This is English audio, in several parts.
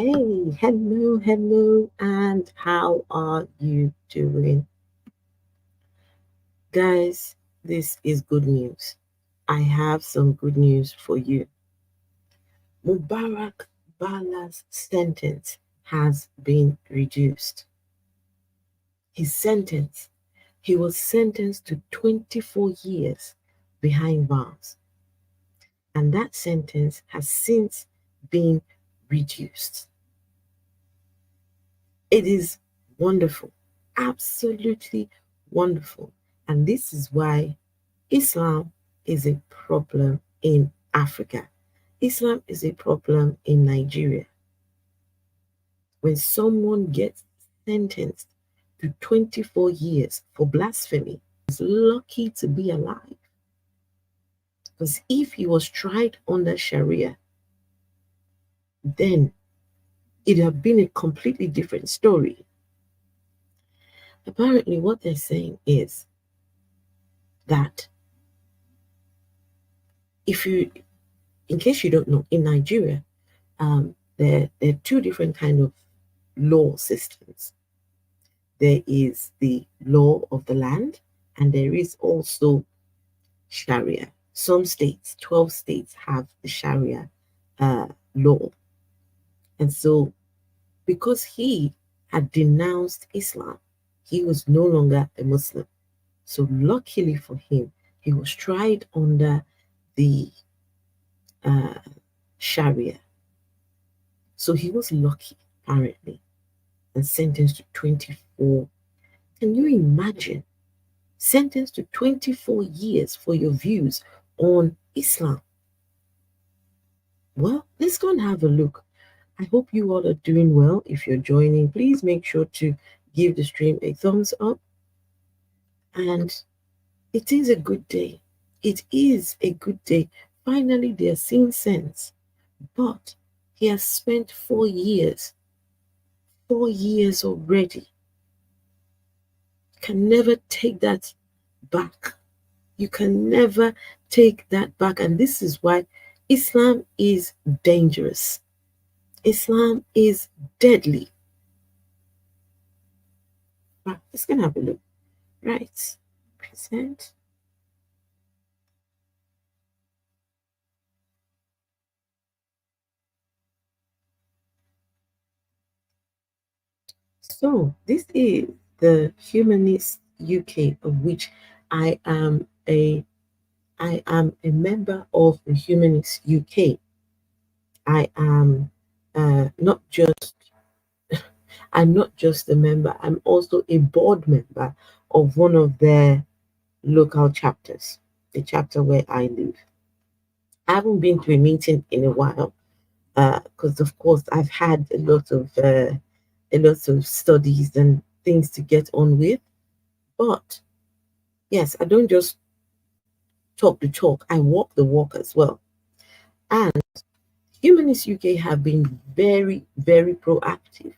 Hey, hello, and how are you doing? Guys, this is good news. I have some good news for you. Mubarak Bala's sentence has been reduced. His sentence, he was sentenced to 24 years behind bars, and that sentence has since been reduced. It is wonderful, absolutely wonderful. And this is why Islam is a problem in Africa. Islam is a problem in Nigeria. When someone gets sentenced to 24 years for blasphemy, he's lucky to be alive. Because if he was tried under Sharia, then it'd have been a completely different story. Apparently, what they're saying is that if you, in case you don't know, in Nigeria, there are two different kind of law systems. There is the law of the land, and there is also Sharia. Some states, 12 states, have the Sharia law. And so, because he had denounced Islam, he was no longer a Muslim. So, luckily for him, he was tried under the uh, Sharia. So, he was lucky, apparently, and sentenced to 24. Can you imagine? Sentenced to 24 years for your views on Islam. Well, let's go and have a look. I hope you all are doing well. If you're joining, please make sure to give the stream a thumbs up. And it is a good day. It is a good day. Finally, they are seeing sense. But he has spent 4 years, 4 years already. Can never take that back. You can never take that back. And this is why Islam is dangerous. Islam is deadly. Right, let's go and have a look. Right. Present. So this is the Humanist UK, of which I am a member of the Humanist UK. I am not just I'm not just a member, I'm also a board member of one of their local chapters, the chapter where I live. I haven't been to a meeting in a while because, of course, I've had a lot of studies and things to get on with. But yes, I don't just talk the talk; I walk the walk as well. And Humanist UK have been very, very proactive.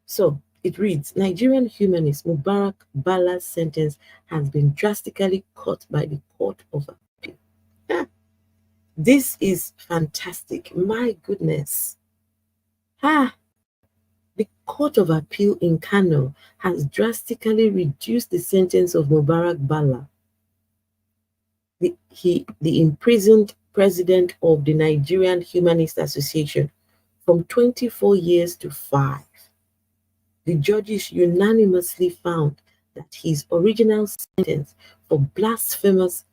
So it reads Nigerian humanist Mubarak Bala's sentence has been drastically cut by the Court of Appeal. Yeah, this is fantastic. My goodness. Ah, the Court of Appeal in Kano has drastically reduced the sentence of Mubarak Bala, the imprisoned president of the Nigerian Humanist Association, from 24 years to 5. The judges unanimously found that his original sentence for blasphemous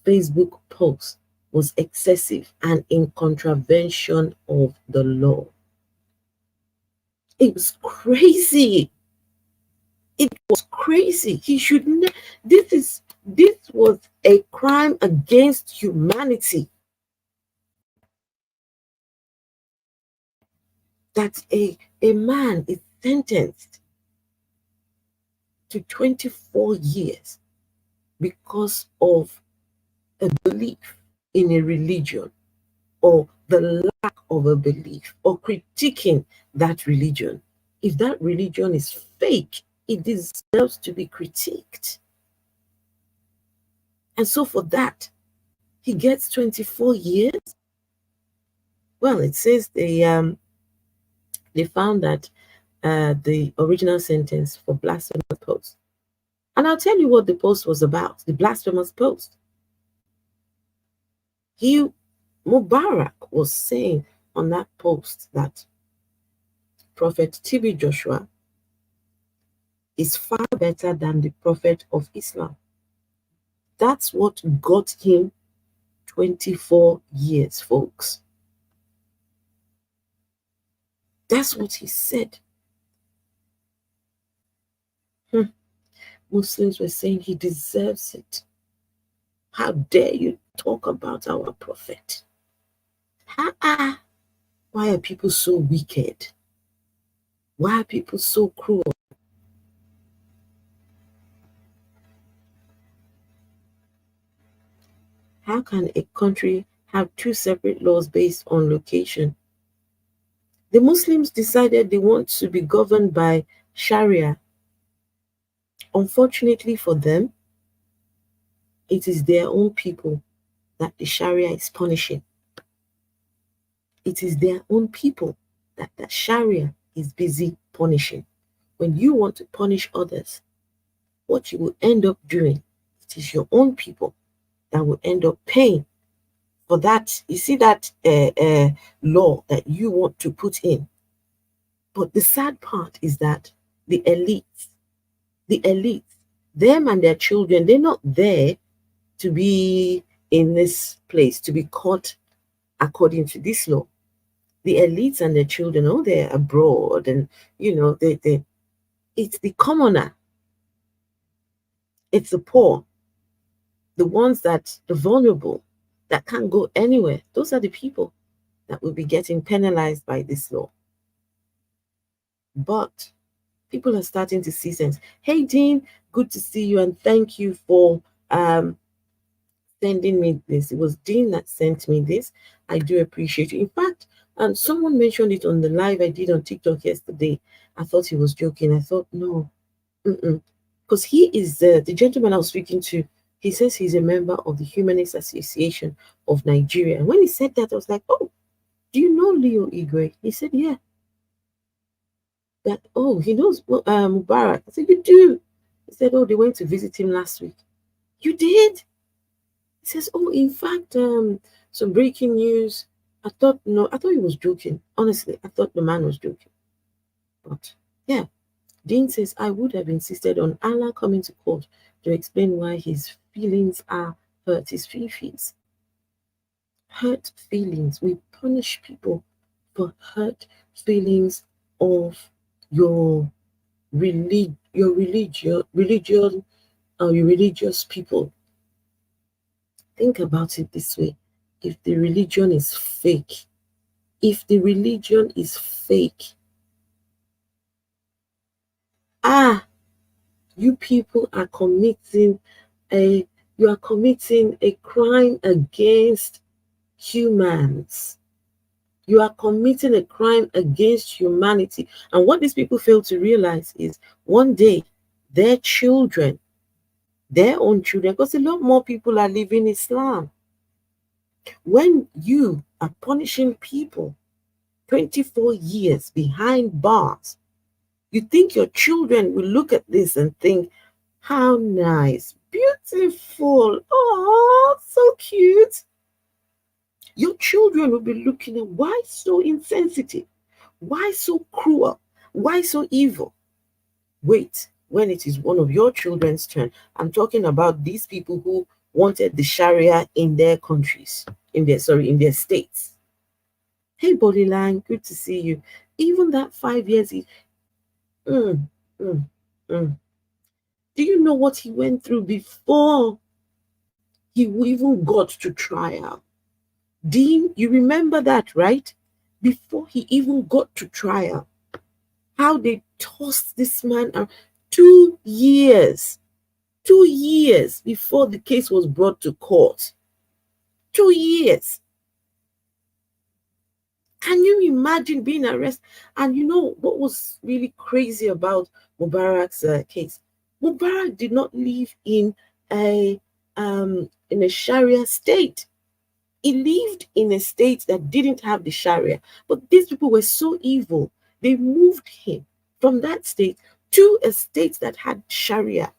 Facebook posts was excessive and in contravention of the law. It was crazy. It was crazy. He should this was a crime against humanity. That a man is sentenced to 24 years because of a belief in a religion, or the lack of a belief, or critiquing that religion. If that religion is fake, it deserves to be critiqued. And so for that, he gets 24 years. Well, it says they found that the original sentence for blasphemous post. And I'll tell you what the post was about, the blasphemous post. He, Mubarak, was saying on that post that Prophet TB Joshua is far better than the Prophet of Islam. That's what got him 24 years, folks. That's what he said. Muslims were saying he deserves it. How dare you talk about our prophet? Why are people so wicked? Why are people so cruel? How can a country have two separate laws based on location? The Muslims decided they want to be governed by Sharia. Unfortunately for them, it is their own people that the Sharia is punishing. It is their own people that the Sharia is busy punishing. When you want to punish others, what you will end up doing, it is your own people that will end up paying for that. You see that law that you want to put in. But the sad part is that the elites, them and their children, they're not there to be in this place, to be caught according to this law. The elites and their children, oh, they're abroad, and it's the commoner, it's the poor, the ones that the vulnerable that can't go anywhere. Those are the people that will be getting penalized by this law. But people are starting to see sense. Hey, Dean, good to see you, and thank you for sending me this. It was Dean that sent me this. I do appreciate it. In fact, someone mentioned it on the live I did on TikTok yesterday. I thought he was joking. I thought, no, because he is the gentleman I was speaking to. He says he's a member of the Humanist Association of Nigeria. And when he said that, I was like, oh, do you know Leo Igwe? He said, yeah. That, oh, he knows Mubarak. I said, you do? He said, oh, they went to visit him last week. You did? He says, oh, in fact, some breaking news. I thought he was joking. Honestly, I thought the man was joking. But yeah, Dean says, I would have insisted on Allah coming to court to explain why his feelings are hurt, his feelings. Hurt feelings. We punish people for hurt feelings of your religious people. Think about it this way. If the religion is fake, you people are committing a crime against humans. You are committing a crime against humanity. And what these people fail to realize is one day their children, their own children, because a lot more people are living Islam. When you are punishing people 24 years behind bars, you think your children will look at this and think, how nice, beautiful, oh, so cute. Your children will be looking at, why so insensitive? Why so cruel? Why so evil? Wait, when it is one of your children's turn, I'm talking about these people who wanted the Sharia in their countries, in their states. Hey, Bodyline, good to see you. Even that 5 years, do you know what he went through before he even got to trial? Dean, you remember that, right? Before he even got to trial, how they tossed this man out. 2 years. 2 years before the case was brought to court. 2 years. Can you imagine being arrested? And you know what was really crazy about Mubarak's case? Mubarak did not live in a Sharia state. He lived in a state that didn't have the Sharia, but these people were so evil. They moved him from that state to a state that had Sharia.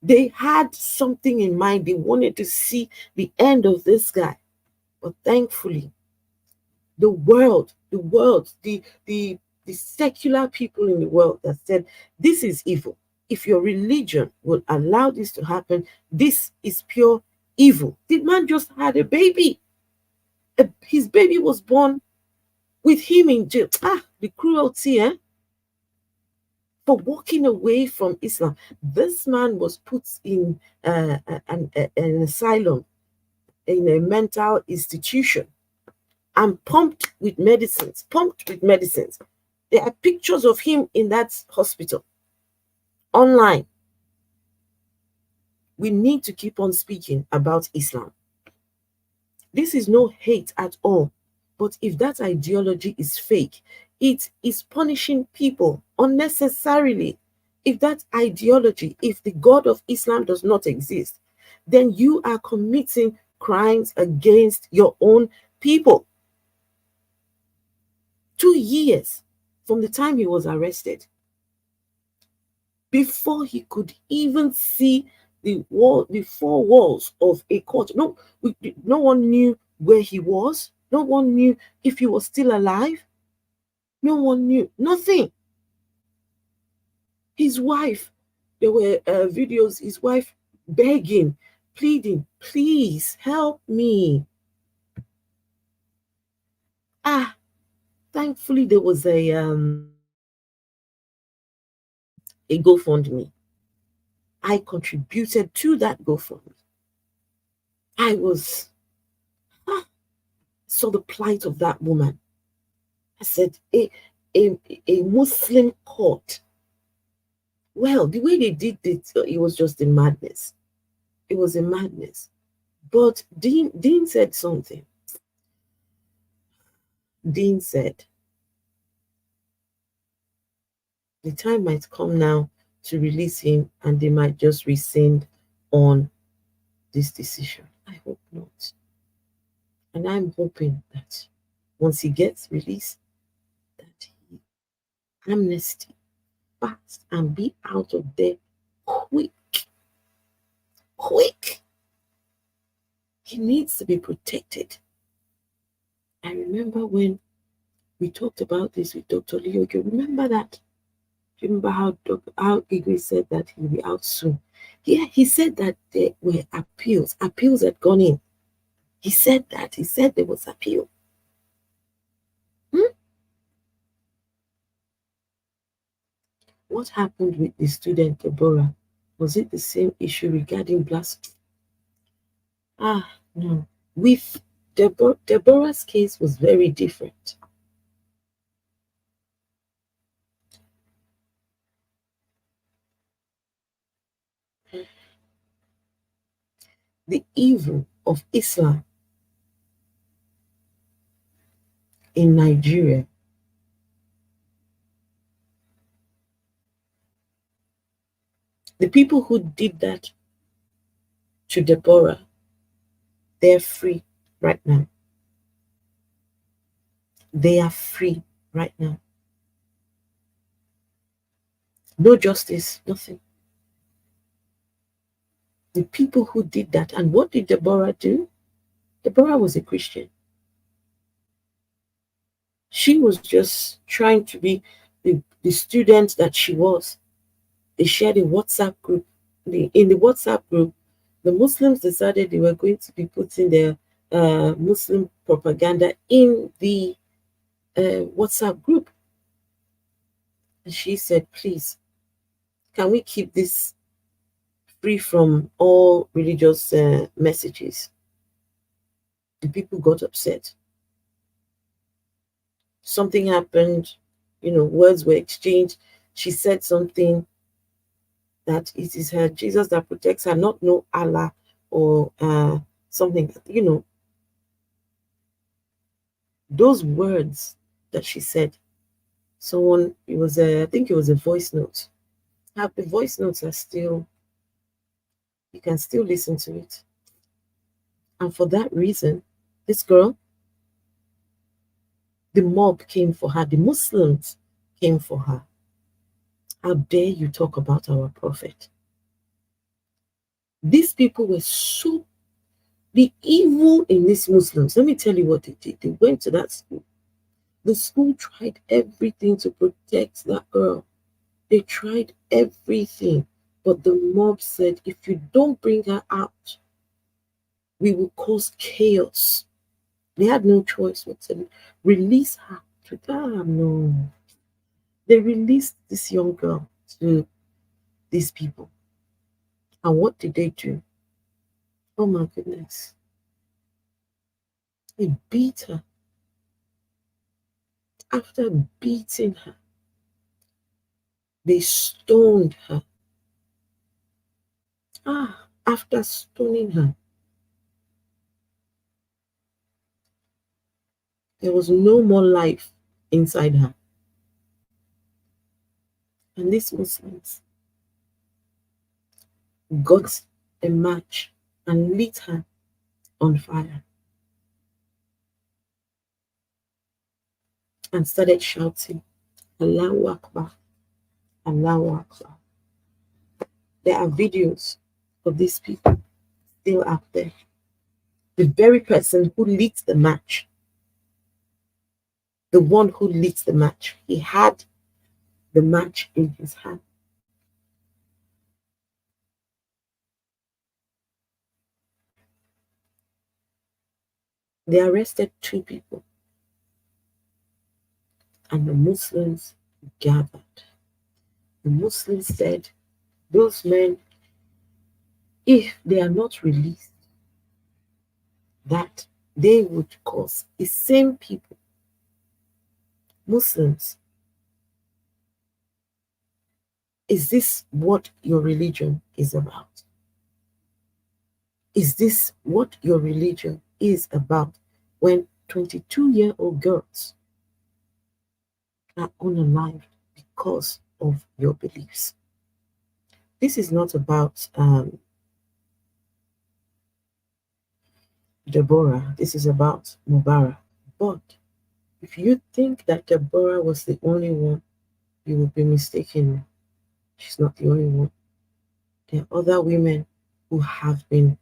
They had something in mind. They wanted to see the end of this guy. But thankfully, the secular people in the world that said, this is evil. If your religion will allow this to happen, this is pure evil. The man just had a baby. His baby was born with him in jail. Ah, the cruelty, eh? For walking away from Islam. This man was put in an asylum, in a mental institution, and pumped with medicines. Pumped with medicines. There are pictures of him in that hospital online. We need to keep on speaking about Islam. This is no hate at all. But if that ideology is fake, it is punishing people unnecessarily. If that ideology, if the God of Islam does not exist, then you are committing crimes against your own people. 2 years from the time he was arrested, before he could even see the four walls of a court. No one knew where he was. No one knew if he was still alive. No one knew. Nothing. His wife, there were videos, his wife begging, pleading, please help me. Ah, thankfully there was a GoFundMe. I contributed to that GoFundMe. I was saw the plight of that woman. I said, a Muslim court. Well, the way they did it was just a madness. It was a madness. But Dean said something. Dean said, the time might come now to release him and they might just rescind on this decision. I hope not. And I'm hoping that once he gets released, that he amnesty fast and be out of there quick. Quick. He needs to be protected. I remember when we talked about this with Dr. Leo. You remember that? Do you remember how Igwe said that he'll be out soon? Yeah, he said that there were appeals. Appeals had gone in. He said that. He said there was appeal. What happened with the student Deborah? Was it the same issue regarding blasphemy? No. With Deborah's case was very different. The evil of Islam in Nigeria, the people who did that to Deborah, they're free right now. They are free right now. No justice, nothing. The people who did that, and what did Deborah do? Deborah was a Christian. She was just trying to be the student that she was. They shared a WhatsApp group. In the WhatsApp group, the Muslims decided they were going to be putting their Muslim propaganda in the WhatsApp group. And she said, please, can we keep this free from all religious messages? The people got upset. Something happened, words were exchanged. She said something that it is her Jesus that protects her, not no Allah or something, those words that she said. Someone, I think it was a voice note. The voice notes are still, you can still listen to it. And for that reason, this girl, the mob came for her, the Muslims came for her. How dare you talk about our prophet? These people were so, the evil in these Muslims. Let me tell you what they did. They went to that school. The school tried everything to protect that girl. They tried everything. But the mob said, if you don't bring her out, we will cause chaos. They had no choice but to release her to no. They released this young girl to these people. And what did they do? Oh my goodness. They beat her. After beating her, they stoned her. After stoning her, there was no more life inside her. And these Muslims got a match and lit her on fire and started shouting, Allahu Akbar, Allahu Akbar. There are videos of these people still out there. The very person who lit the match, the one who lit the match, he had the match in his hand. They arrested 2 people, and the Muslims gathered. The Muslims said, those men, if they are not released, that they would cause the same people, Muslims. Is this what your religion is about? Is this what your religion is about when 22-year-old girls are unalived because of your beliefs? This is not about Deborah. This is about Mubarak. But if you think that Deborah was the only one, you will be mistaken. She's not the only one. There are other women who have been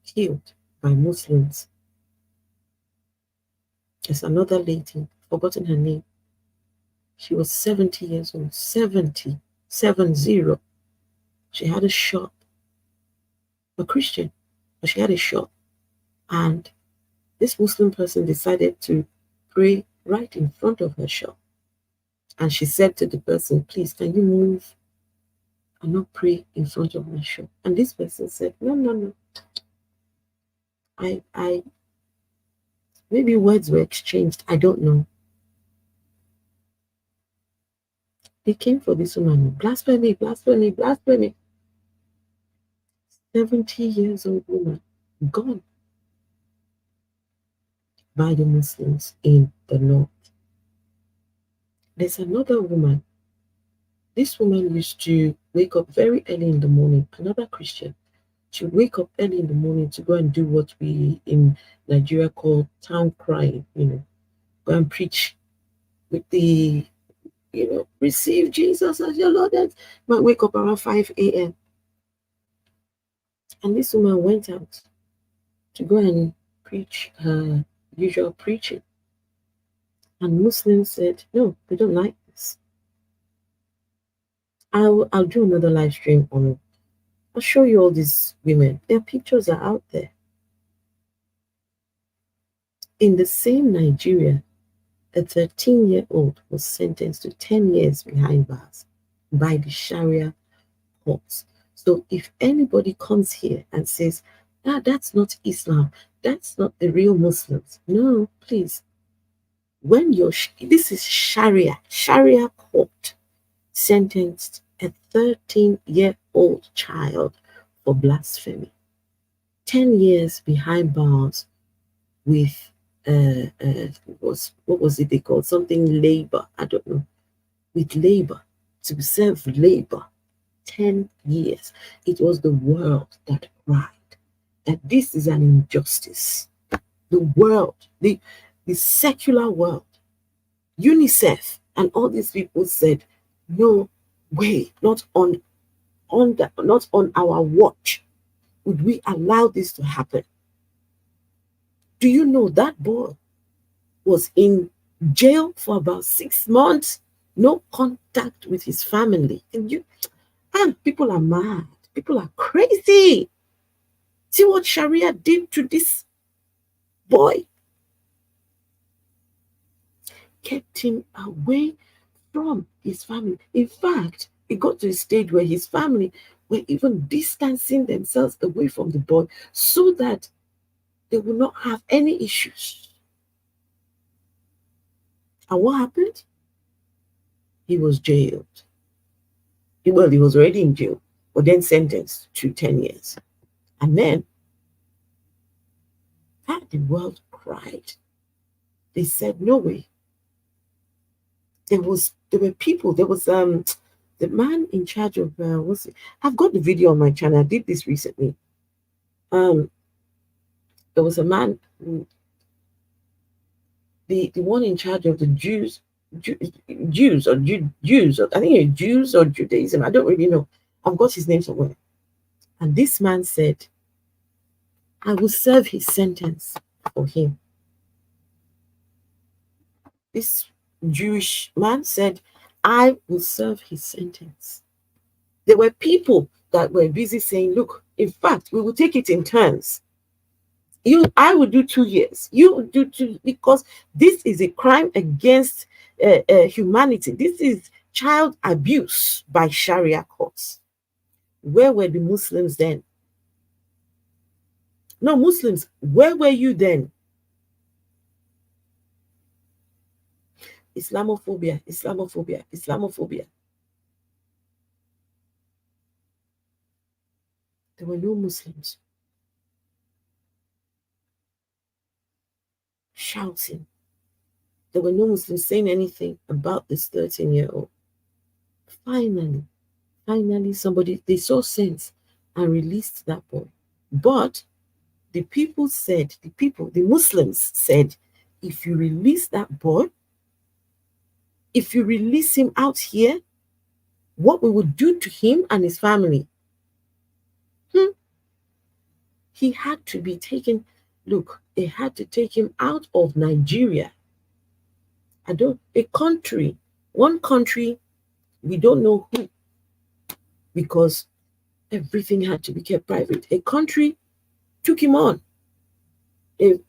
killed by Muslims. There's another lady, forgotten her name. She was 70 years old, 70, 70. She had a shop, a Christian, but she had a shop. And this Muslim person decided to pray right in front of her shop. And she said to the person, please, can you move and not pray in front of my shop? And this person said, no, no, no. I maybe words were exchanged. I don't know. They came for this woman. Blasphemy, blasphemy, blasphemy. 70 years old woman gone by the Muslims in the north. There's another woman. This woman used to wake up very early in the morning, another Christian. She would wake up early in the morning to go and do what we in Nigeria call town crying, go and preach with the, receive Jesus as your Lord. And might wake up around 5 a.m. And this woman went out to go and preach her usual preaching. And Muslims said, no, we don't like this. I'll do another live stream on it. I'll show you all these women. Their pictures are out there. In the same Nigeria, a 13-year-old was sentenced to 10 years behind bars by the Sharia courts. So if anybody comes here and says, that's not Islam, that's not the real Muslims. No, please. This is Sharia court sentenced a 13-year-old child for blasphemy. 10 years behind bars with what was it they called? Something labor, I don't know. With labor, to serve labor. 10 years. It was the world that cried. that this is an injustice. The world, the secular world, UNICEF, and all these people said, no way, not on our watch would we allow this to happen. Do you know that boy was in jail for about 6 months, no contact with his family? And people are mad. People are crazy. See what Sharia did to this boy? Kept him away from his family. In fact, it got to a stage where his family were even distancing themselves away from the boy so that they would not have any issues. And what happened? He was jailed. Well, he was already in jail, but then sentenced to 10 years. And then the world cried. They said, no way. There were people, there was the man in charge of what's it? I've got the video on my channel. I did this recently. There was a man, the one in charge of the Jews or I think it's Jews or Judaism. I don't really know. I've got his name somewhere. And this man said, I will serve his sentence for him. This Jewish man said, I will serve his sentence. There were people that were busy saying, look, in fact, we will take it in turns. I will do 2 years. You will do 2, because this is a crime against humanity. This is child abuse by Sharia courts. Where were the Muslims then? No, Muslims, where were you then? Islamophobia, Islamophobia, Islamophobia. There were no Muslims shouting. There were no Muslims saying anything about this 13-year-old. Finally, somebody, they saw sense and released that boy. But the Muslims said, if you release that boy, if you release him out here, what we would do to him and his family. He had to be taken. Look, they had to take him out of Nigeria. One country, we don't know who, because everything had to be kept private. A country took him on. They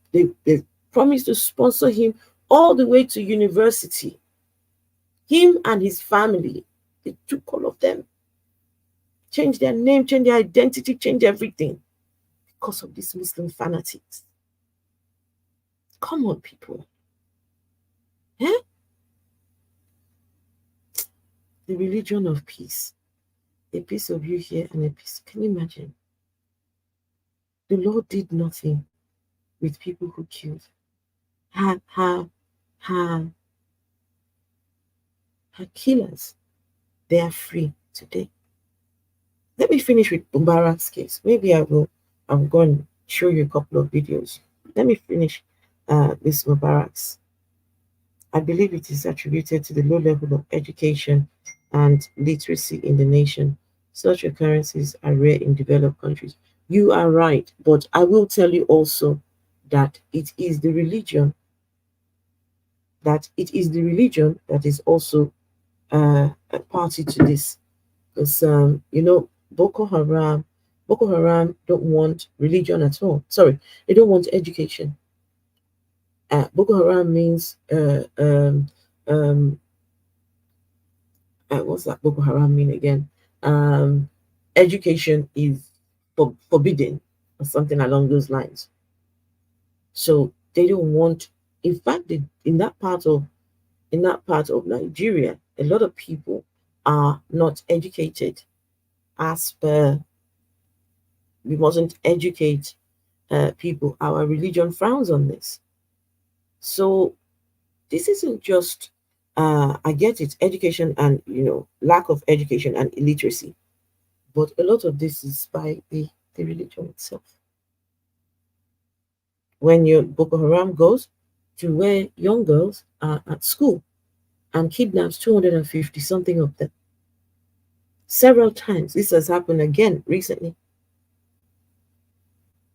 promised to sponsor him all the way to university. Him and his family, they took all of them, changed their name, changed their identity, changed everything because of these Muslim fanatics. Come on, people. Eh? The religion of peace. A piece of you here and a piece. Can you imagine? The Lord did nothing with people who killed. Her killers, they are free today. Let me finish with Mubarak's case. Maybe I'm going to show you a couple of videos. Let me finish this Mubarak's. I believe it is attributed to the low level of education and literacy in the nation. Such occurrences are rare in developed countries. You are right, but I will tell you also that it is the religion that is also a party to this. Because Boko Haram don't want religion at all. Sorry, they don't want education. Boko Haram means what's that Boko Haram mean again? Education is forbidden or something along those lines. So they don't want. In fact, in that part of Nigeria, a lot of people are not educated. As per, we mustn't educate people. Our religion frowns on this. So this isn't just I get it, education and lack of education and illiteracy, but a lot of this is by the religion itself. when your Boko Haram goes to where young girls are at school and kidnaps 250 something of them several times. This has happened again recently.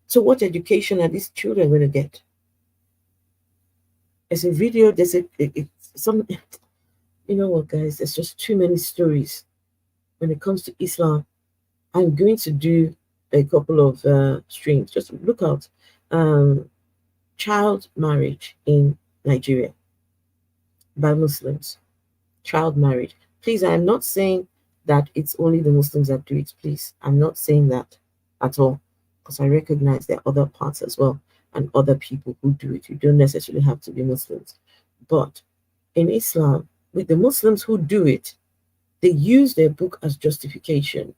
So, what education are these children going to get? There's a video, there's some, you know what, guys, there's just too many stories when it comes to Islam. I'm going to do a couple of streams. Just look out. Um, Child marriage in Nigeria by Muslims. Child marriage. Please, I am not saying that it's only the Muslims that do it. Please, I'm not saying that at all, because I recognize there are other parts as well and other people who do it. You don't necessarily have to be Muslims. But in Islam, with the Muslims who do it, they use their book as justification.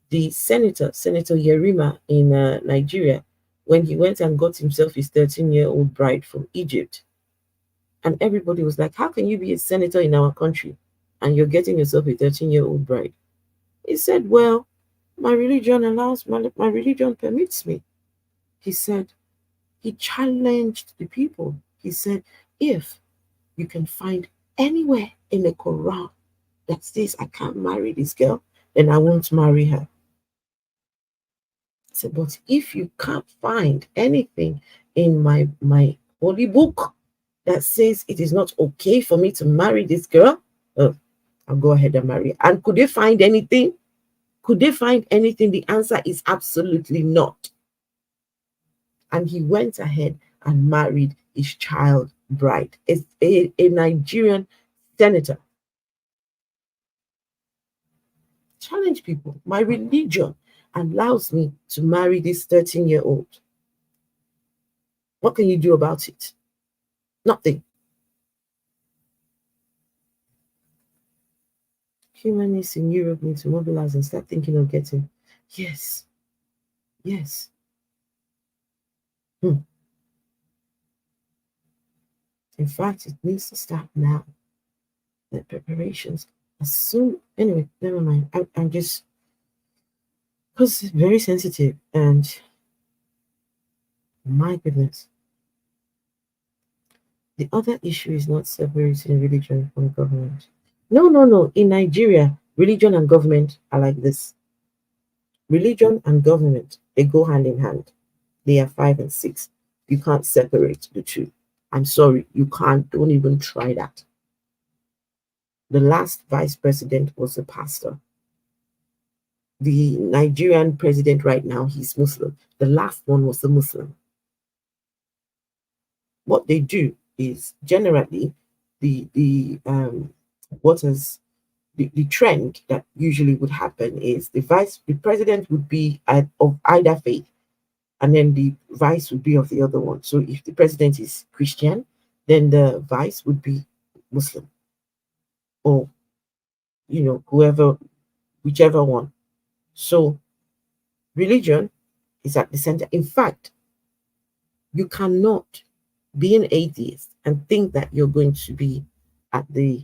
The Senator Yerima in Nigeria, when he went and got himself his 13-year-old bride from Egypt, and everybody was like, how can you be a senator in our country and you're getting yourself a 13-year-old bride? He said, well, my religion allows, my religion permits me. He said, he challenged the people. He said, if you can find anywhere in the Quran that says I can't marry this girl, then I won't marry her. He said, but if you can't find anything in my holy book that says it is not okay for me to marry this girl, I'll go ahead and marry her. And could they find anything? Could they find anything? The answer is absolutely not. And he went ahead and married his child bride. It's a Nigerian senator. Challenge people. My religion allows me to marry this 13-year-old. What can you do about it? Nothing. Humanists in Europe need to mobilize and start thinking of getting. Yes. Yes. Hmm. In fact, it needs to start now. The preparations as soon. Anyway, never mind. I'm just, because it's very sensitive, and my goodness. The other issue is not separating religion from government. No, no, no. In Nigeria, religion and government are like this. Religion and government, they go hand in hand. They are 5 and 6. You can't separate the two. I'm sorry, you can't. Don't even try that. The last vice president was a pastor. The Nigerian president right now, he's Muslim. The last one was a Muslim. What they do is generally what is the trend that usually would happen is the president would be of either faith, and then the vice would be of the other one. So if the president is Christian, then the vice would be Muslim, or whoever, whichever one. So religion is at the center. In fact, you cannot be an atheist and think that you're going to be at the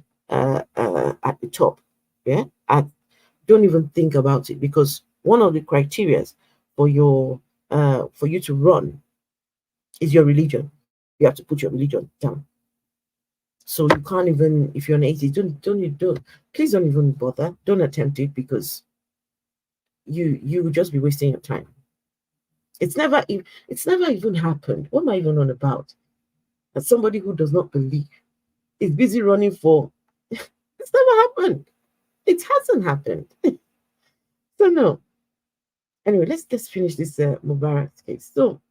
top. Yeah, don't even think about it, because one of the criteria for you to run is your religion. You have to put your religion down. So you can't even, if you're an atheist, don't please don't even bother. Don't attempt it, because you will just be wasting your time. It's never even happened. What am I even on about? That somebody who does not believe is busy running for it's never happened. It hasn't happened. So no. Anyway, let's finish this Mubarak case. So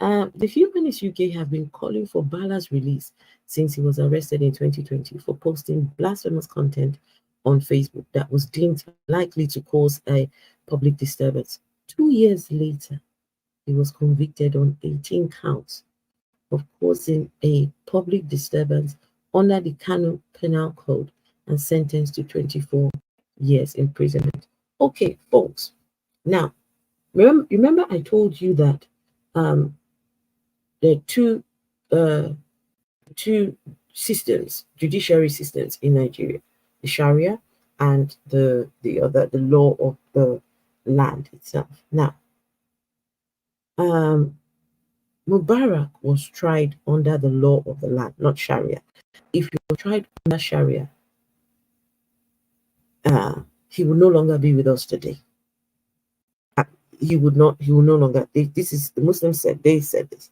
the Humanist UK have been calling for Bala's release since he was arrested in 2020 for posting blasphemous content on Facebook that was deemed likely to cause a public disturbance. 2 years later, he was convicted on 18 counts of causing a public disturbance under the Kano Penal Code and sentenced to 24 years imprisonment. Okay, folks. Now, remember I told you that there are two systems, judiciary systems in Nigeria: the Sharia and the law of the land itself. Now, Mubarak was tried under the law of the land, not Sharia. If he was tried under Sharia, he would no longer be with us today. He would not. He will no longer. This is the Muslims said. They said this.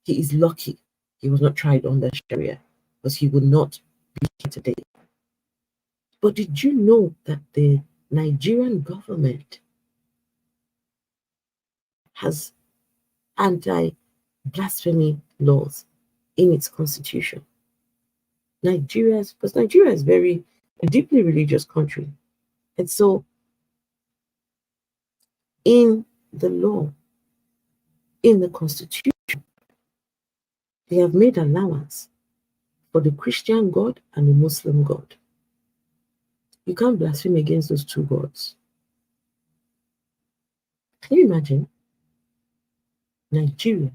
He is lucky he was not tried under Sharia, because he would not be here today. But did you know that the Nigerian government has anti-blasphemy laws in its constitution? Because Nigeria is a deeply religious country. And so in the law, in the constitution, they have made allowance for the Christian God and the Muslim God. You can't blaspheme against those two gods. Can you imagine? Nigeria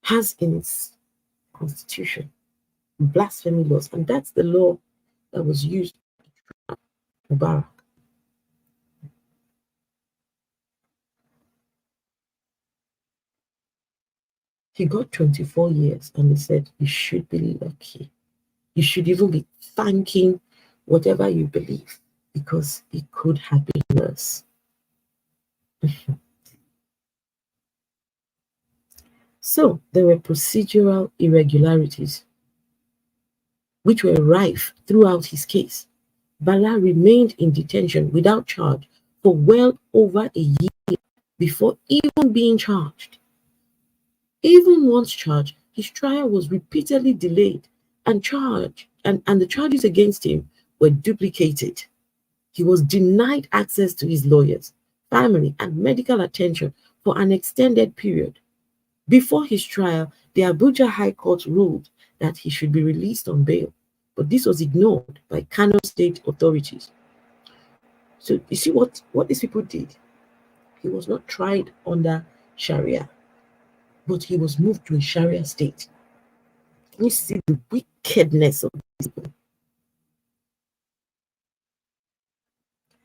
has in its constitution blasphemy laws, and that's the law that was used by Mubarak. He got 24 years, and he said, you should be lucky. You should even be thanking whatever you believe, because it could have been worse. So there were procedural irregularities which were rife throughout his case. Bala remained in detention without charge for well over a year before even being charged. Even once charged, his trial was repeatedly delayed and the charges against him were duplicated. He was denied access to his lawyers, family, and medical attention for an extended period. Before his trial, the Abuja High Court ruled that he should be released on bail, but this was ignored by Kano state authorities. So you see what these people did? He was not tried under Sharia, but he was moved to a Sharia state. You see the wickedness of these people.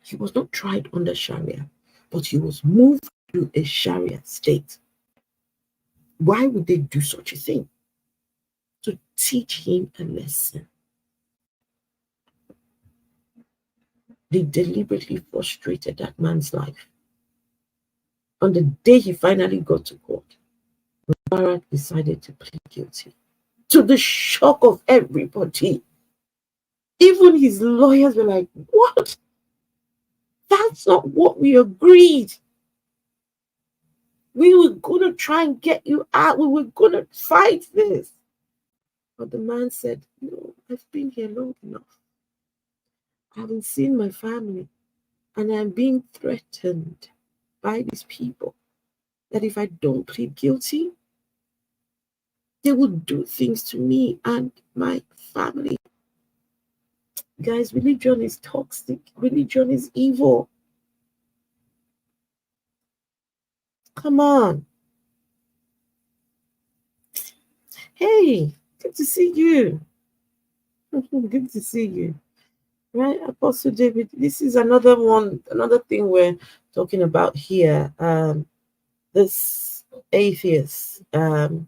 He was not tried under Sharia, but he was moved to a Sharia state. Why would they do such a thing? To teach him a lesson. They deliberately frustrated that man's life. On the day he finally got to court, Mubarak decided to plead guilty. To the shock of everybody. Even his lawyers were like, what? That's not what we agreed. We were going to try and get you out. We were going to fight this. But the man said, no, I've been here long enough. I haven't seen my family. And I'm being threatened by these people that if I don't plead guilty, they will do things to me and my family. Guys, religion is toxic. Religion is evil. Come on. Hey, good to see you. Good to see you. Right, Apostle David. This is another thing we're talking about here. This atheist in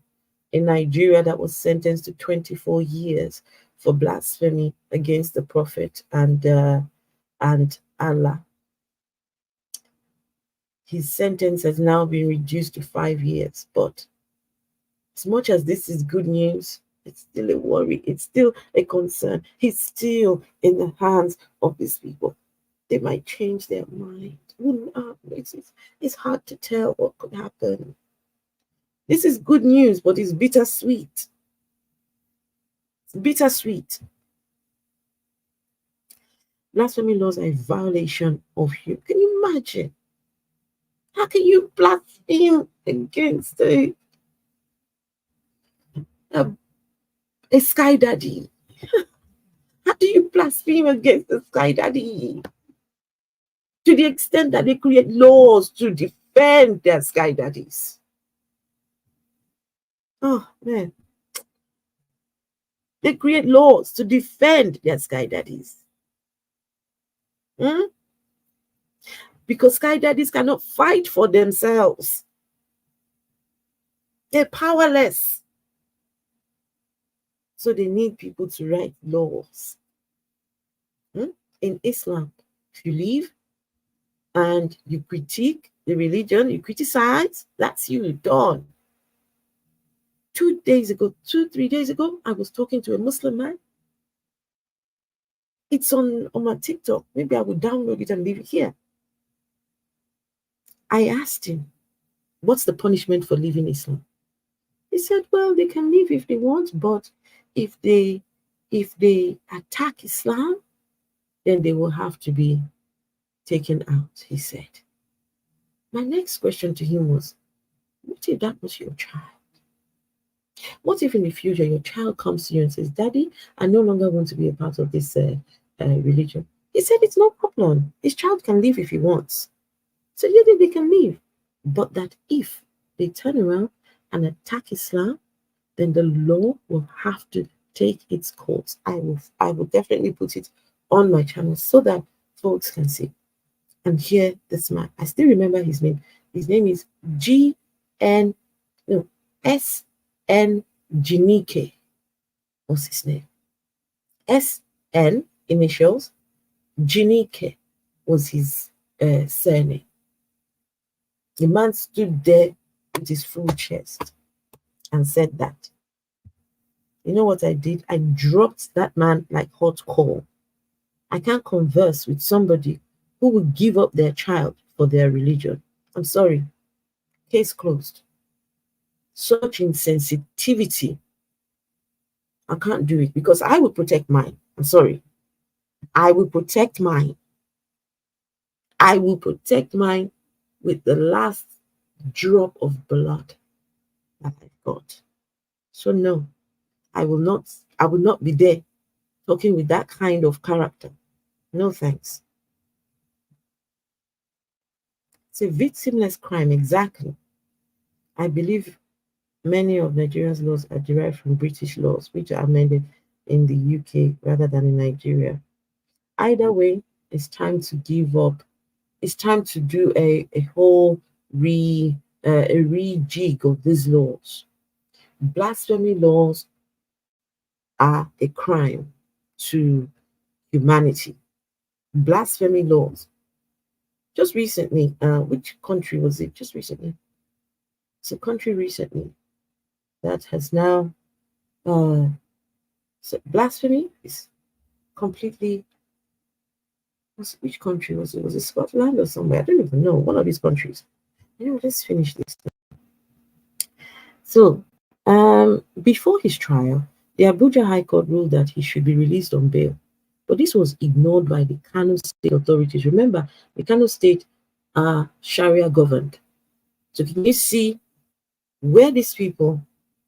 Nigeria that was sentenced to 24 years for blasphemy against the Prophet and Allah. His sentence has now been reduced to 5 years. But as much as this is good news, it's still a worry. It's still a concern. He's still in the hands of these people. They might change their mind. It's hard to tell what could happen. This is good news, but it's bittersweet. It's bittersweet. Blasphemy laws are a violation of you. Can you imagine? How can you blaspheme against a sky daddy? How do you blaspheme against the sky daddy? To the extent that they create laws to defend their sky daddies. Oh, man. They create laws to defend their sky daddies. Because sky daddies cannot fight for themselves. They're powerless. So they need people to write laws. In Islam, if you leave and you critique the religion, you criticize, that's you, done. 2 days ago, 3 days ago, I was talking to a Muslim man. It's on my TikTok. Maybe I will download it and leave it here. I asked him, what's the punishment for leaving Islam? He said, well, they can leave if they want, but if they attack Islam, then they will have to be taken out, he said. My next question to him was, what if that was your child? What if in the future your child comes to you and says, Daddy, I no longer want to be a part of this religion? He said, it's no problem. His child can leave if he wants. So yeah, they can leave. But that if they turn around and attack Islam, then the law will have to take its course. I will definitely put it on my channel so that folks can see and hear this man. I still remember his name. His name is S.N. Jinike. What's his name? S.N. initials. Jinike was his surname. The man stood there with his full chest and said that. You know what I did? I dropped that man like hot coal. I can't converse with somebody who will give up their child for their religion. I'm sorry. Case closed. Such insensitivity. I can't do it because I will protect mine. I'm sorry. I will protect mine. I will protect mine with the last drop of blood that I've got. So no, I will not be there talking with that kind of character. No thanks. It's a victimless crime, exactly. I believe many of Nigeria's laws are derived from British laws, which are amended in the UK rather than in Nigeria. Either way, it's time to give up. It's time to do a whole rejig of these laws. Blasphemy laws are a crime to humanity. Blasphemy laws. Just recently, which country was it? Just recently, it's a country recently that has now so blasphemy is completely. Which country was it? Was it Scotland or somewhere? I don't even know. One of these countries. Let's finish this. So, before his trial, the Abuja High Court ruled that he should be released on bail. But this was ignored by the Kano state authorities. Remember, the Kano state are Sharia governed. So can you see where these people,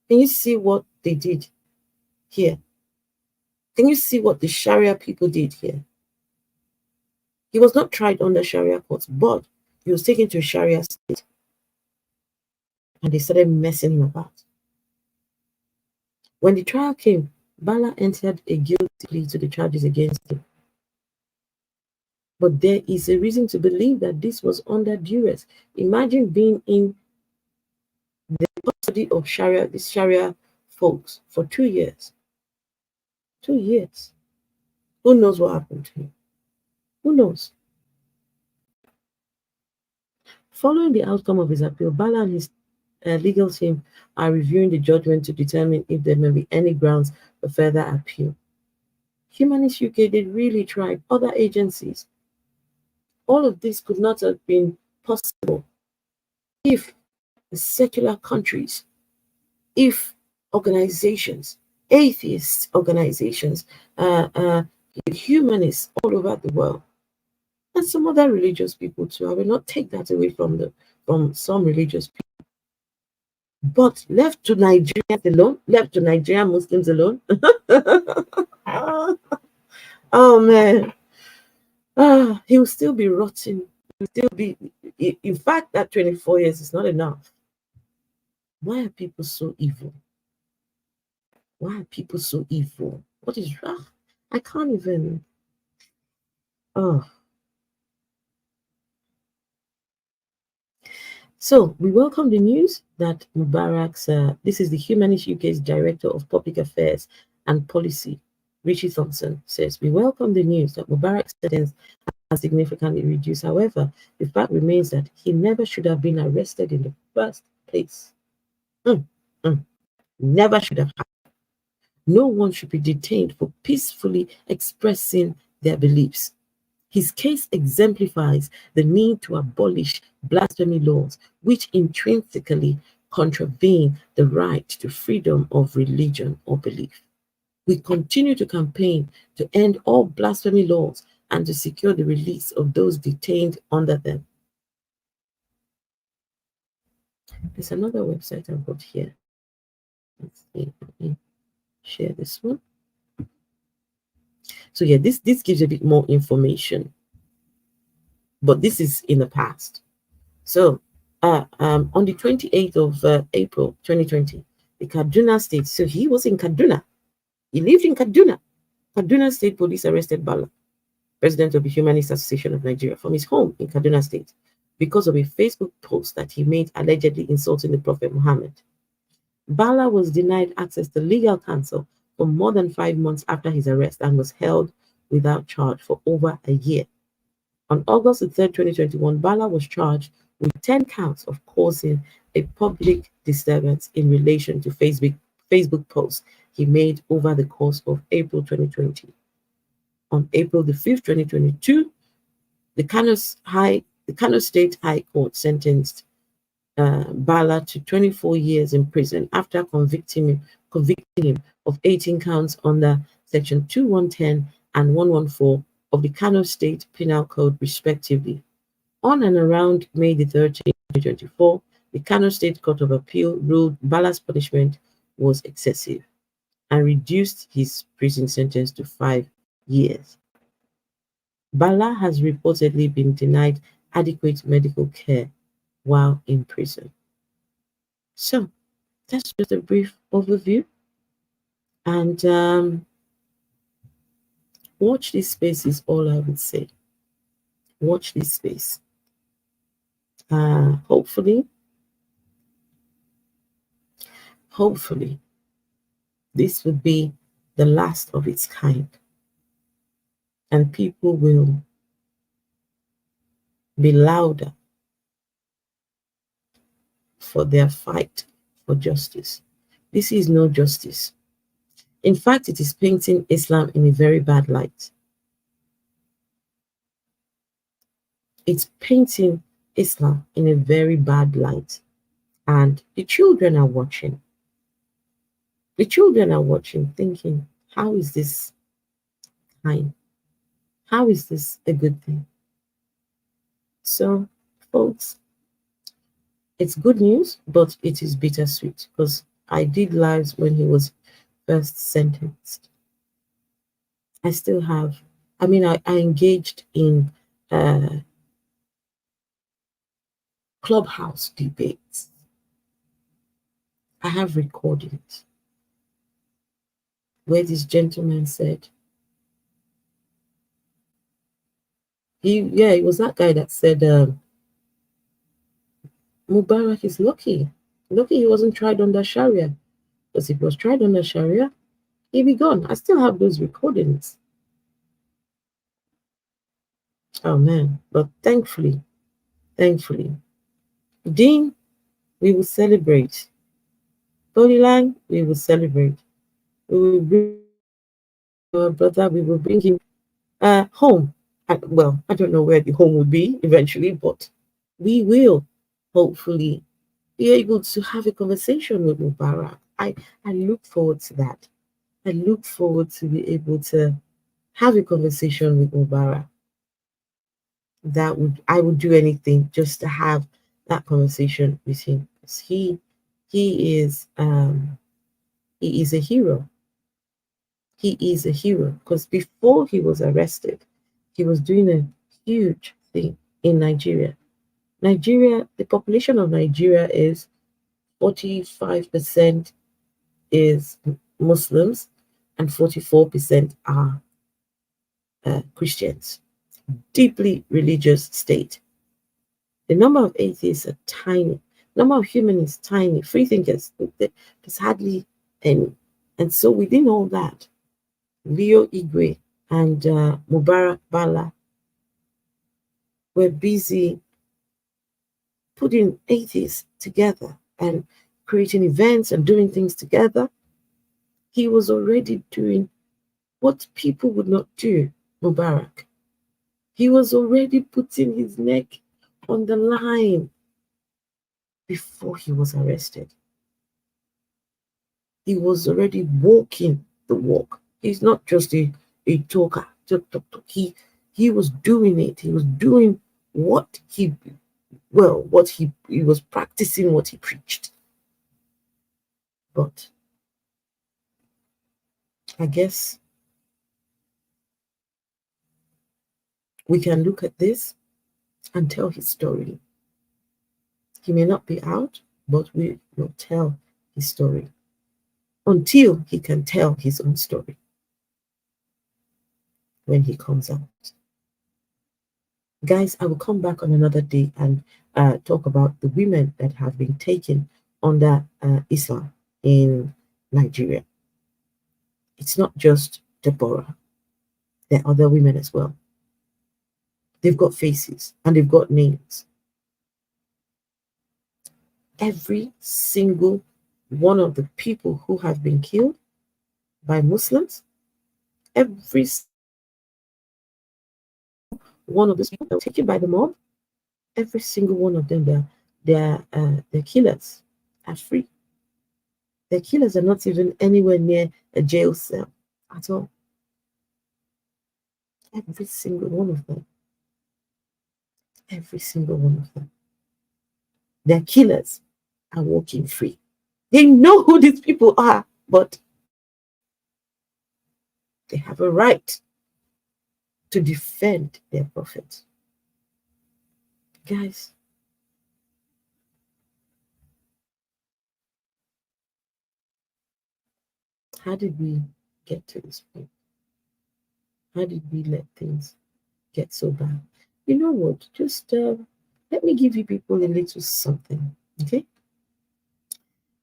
can you see what they did here? Can you see what the Sharia people did here? He was not tried under Sharia courts, but he was taken to a Sharia state and they started messing him about. When the trial came, Bala entered a guilty plea to the charges against him. But there is a reason to believe that this was under duress. Imagine being in the custody of Sharia, these Sharia folks, for 2 years. 2 years. Who knows what happened to him? Who knows? Following the outcome of his appeal, Bala and his legal team are reviewing the judgment to determine if there may be any grounds for further appeal. Humanist UK did really try. Other agencies. All of this could not have been possible if the secular countries, if organizations, atheist organizations, humanists all over the world, and some other religious people too. I will not take that away from some religious people. But left to Nigerians alone, left to Nigerian Muslims alone. Oh man. He will still be rotting. He will still be, in fact, that 24 years is not enough. Why are people so evil? Why are people so evil? What is wrong? I can't even. Oh. So we welcome the news that Mubarak's, this is the Humanist UK's Director of Public Affairs and Policy, Richie Thompson, says, we welcome the news that Mubarak's sentence has significantly reduced. However, the fact remains that he never should have been arrested in the first place. Mm, mm, never should have. No one should be detained for peacefully expressing their beliefs. His case exemplifies the need to abolish blasphemy laws, which intrinsically contravene the right to freedom of religion or belief. We continue to campaign to end all blasphemy laws and to secure the release of those detained under them. There's another website I've got here. Let's see, let me share this one. So yeah, this gives a bit more information, but this is in the past. So on the 28th of April 2020, the Kaduna State, so he was in Kaduna. He lived in Kaduna. Kaduna State Police arrested Bala, president of the Humanist Association of Nigeria, from his home in Kaduna State because of a Facebook post that he made allegedly insulting the Prophet Muhammad. Bala was denied access to legal counsel for more than 5 months after his arrest and was held without charge for over a year. On August 3rd, 2021, Bala was charged with 10 counts of causing a public disturbance in relation to Facebook posts he made over the course of April 2020. On April 5th, 2022, the Kano State High Court sentenced Bala to 24 years in prison after convicting him of 18 counts under Section 2110 and 114 of the Kano State Penal Code, respectively. On and around May 13, 2024, the Kano State Court of Appeal ruled Bala's punishment was excessive and reduced his prison sentence to 5 years. Bala has reportedly been denied adequate medical care while in prison. So, that's just a brief overview. And watch this space is all I would say. Watch this space. Hopefully, this would be the last of its kind. And people will be louder for their fight for justice. This is no justice. In fact, it is painting Islam in a very bad light. It's painting Islam in a very bad light. And the children are watching. The children are watching, thinking, how is this kind? How is this a good thing? So, folks, it's good news, but it is bittersweet because I did lives when he was first sentenced. I still have, I engaged in clubhouse debates. I have recordings where this gentleman said, he was that guy that said, Mubarak is lucky. Lucky he wasn't tried under Sharia. Because if he was tried under Sharia, he'd be gone. I still have those recordings. Oh man. But thankfully, Dean, we will celebrate. Bodyline, we will celebrate. We will bring our brother, we will bring him home. Well, I don't know where the home will be eventually, but we will hopefully be able to have a conversation with Mubarak. I look forward to that. I look forward to be able to have a conversation with Mubarak. I would do anything just to have that conversation with him. He is he is a hero. He is a hero because before he was arrested, he was doing a huge thing in Nigeria. The population of Nigeria is 45% is Muslims and 44% are Christians. Deeply religious state. The number of atheists are tiny. Number of humanists tiny. Free thinkers, there's hardly any. And so within all that, Leo Igwe and Mubarak Bala were busy putting atheists together and creating events and doing things together. He was already doing what people would not do, Mubarak. He was already putting his neck on the line before he was arrested. He was already walking the walk. He's not just a talker. He was doing it. He was doing what he was practicing what he preached. But I guess we can look at this and tell his story. He may not be out, but we will tell his story until he can tell his own story when he comes out. Guys, I will come back on another day and talk about the women that have been taken under Islam in Nigeria. It's not just Deborah. There are other women as well. They've got faces and they've got names. Every single one of the people who have been killed by Muslims, every one of those people that were taken by the mob, every single one of them, their killers are free. Their killers are not even anywhere near a jail cell at all. Every single one of them. Every single one of them. Their killers are walking free. They know who these people are, but they have a right to defend their prophet. Guys, how did we get to this point? How did we let things get so bad? You know what? Just let me give you people a little something, okay?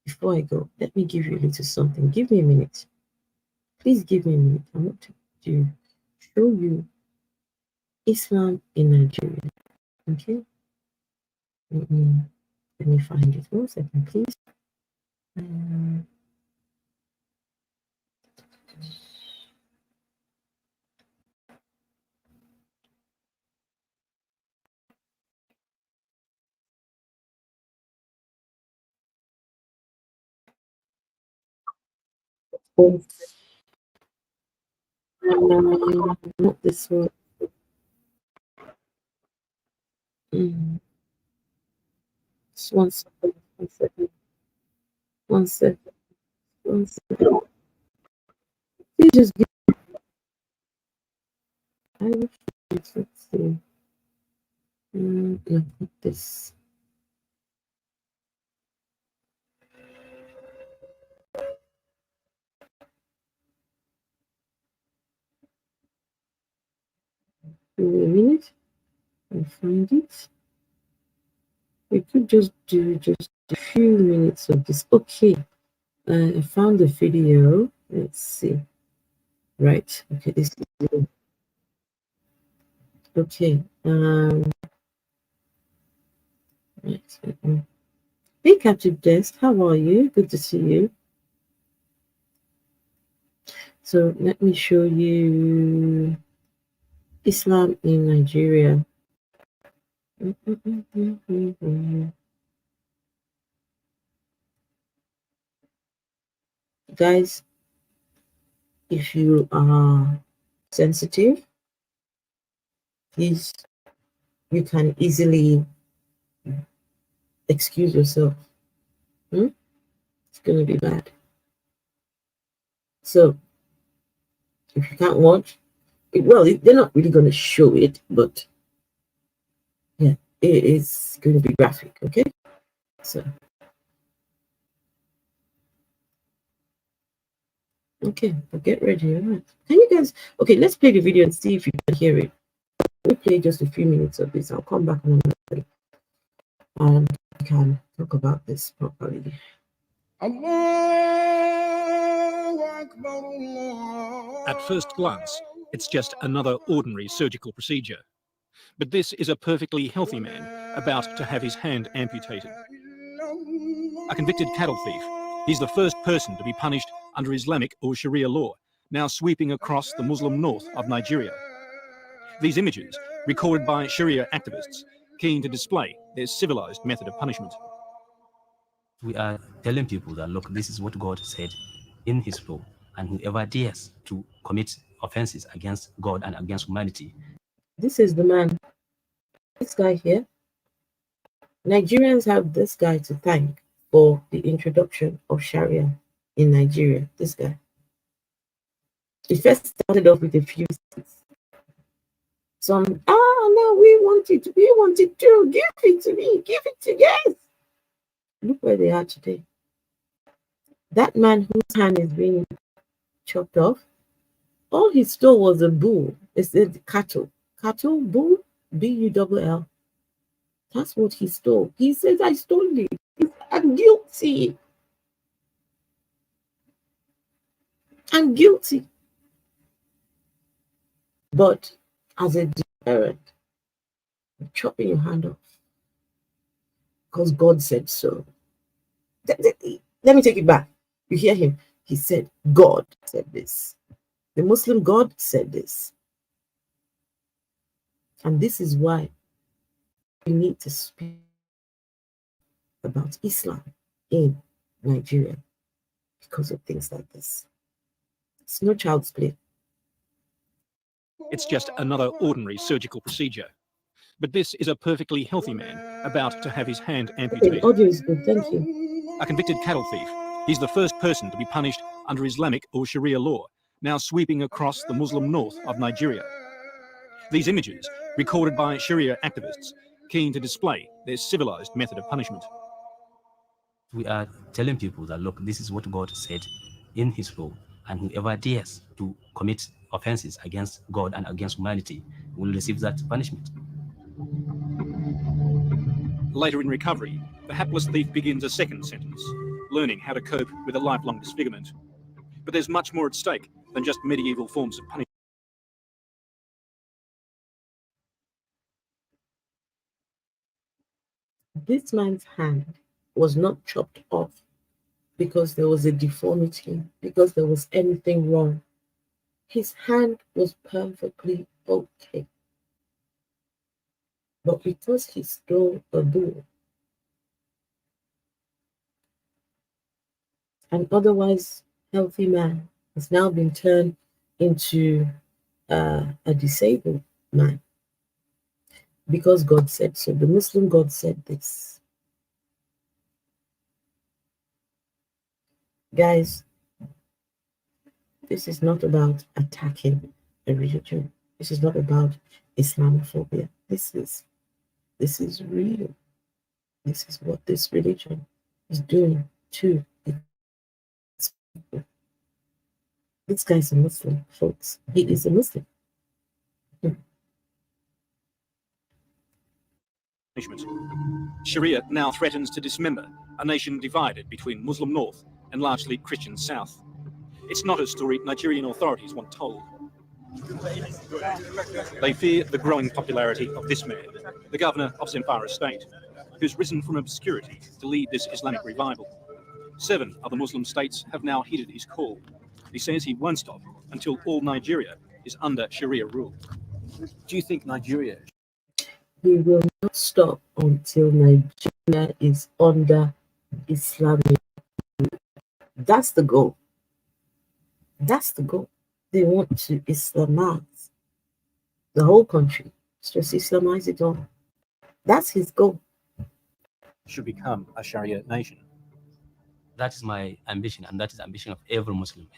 Before I go, let me give you a little something. Give me a minute. Please give me a minute. I want to show you Islam in Nigeria. Okay? Let me find it. 1 second, please. Not this one. Just 1 second. 1 second. 1 second. 1 second. Please just give. I will. Let's see. Not this. Give me a minute. I find it. We could just do just a few minutes of this. Okay. I found the video. Let's see. Right. Okay. This is okay. Right. Hey, Captain Desk. How are you? Good to see you. So let me show you Islam in Nigeria. Guys, if you are sensitive, please, you can easily excuse yourself. It's going to be bad. So if you can't watch, they're not really going to show it, but yeah, it is going to be graphic, okay? So, okay, but get ready, all right? Can you guys, okay, let's play the video and see if you can hear it. Let me play just a few minutes of this. I'll come back on another day. and we can talk about this properly. At first glance, it's just another ordinary surgical procedure. But this is a perfectly healthy man about to have his hand amputated. A convicted cattle thief, he's the first person to be punished under Islamic or Sharia law, now sweeping across the Muslim north of Nigeria. These images, recorded by Sharia activists, keen to display their civilized method of punishment. We are telling people that, look, this is what God said in his law, and whoever dares to commit offenses against God and against humanity. This is the man, this guy here. Nigerians have this guy to thank for the introduction of Sharia in Nigeria. This guy. It first started off with a few states. Some, no, we want it too. Give it to me, give it to yes. Look where they are today. That man whose hand is being chopped off, all he stole was a bull. It said cattle. Cattle, bull, B-U-L-L. That's what he stole. He says, I stole it. I'm guilty. I'm guilty. But as a deterrent, I'm chopping your hand off. Because God said so. Let me take it back. You hear him? He said, God said this. The Muslim God said this. And this is why we need to speak about Islam in Nigeria because of things like this. It's no child's play. It's just another ordinary surgical procedure. But this is a perfectly healthy man about to have his hand amputated. Okay, the audio is good, thank you. A convicted cattle thief, he's the first person to be punished under Islamic or Sharia law, now sweeping across the Muslim north of Nigeria. These images, recorded by Sharia activists, keen to display their civilized method of punishment. We are telling people that, look, this is what God said in his law, and whoever dares to commit offenses against God and against humanity will receive that punishment. Later in recovery, the hapless thief begins a second sentence, learning how to cope with a lifelong disfigurement. But there's much more at stake than just medieval forms of punishment. This man's hand was not chopped off because there was a deformity, because there was anything wrong. His hand was perfectly okay. But because he stole a bull, an otherwise healthy man has now been turned into a disabled man because God said so. The Muslim God said this. Guys, this is not about attacking a religion. This is not about Islamophobia. This is real. This is what this religion is doing to its people. This guy's a Muslim, folks. He is a Muslim. Sharia now threatens to dismember a nation divided between Muslim North and largely Christian South. It's not a story Nigerian authorities want told. They fear the growing popularity of this man, the governor of Zamfara state, who's risen from obscurity to lead this Islamic revival. 7 of the Muslim states have now heeded his call. He says he won't stop until all Nigeria is under Sharia rule. Do you think Nigeria... We will not stop until Nigeria is under Islamic rule. That's the goal. That's the goal. They want to Islamize the whole country. Just Islamize it all. That's his goal. Should become a Sharia nation. That is my ambition, and that is the ambition of every Muslim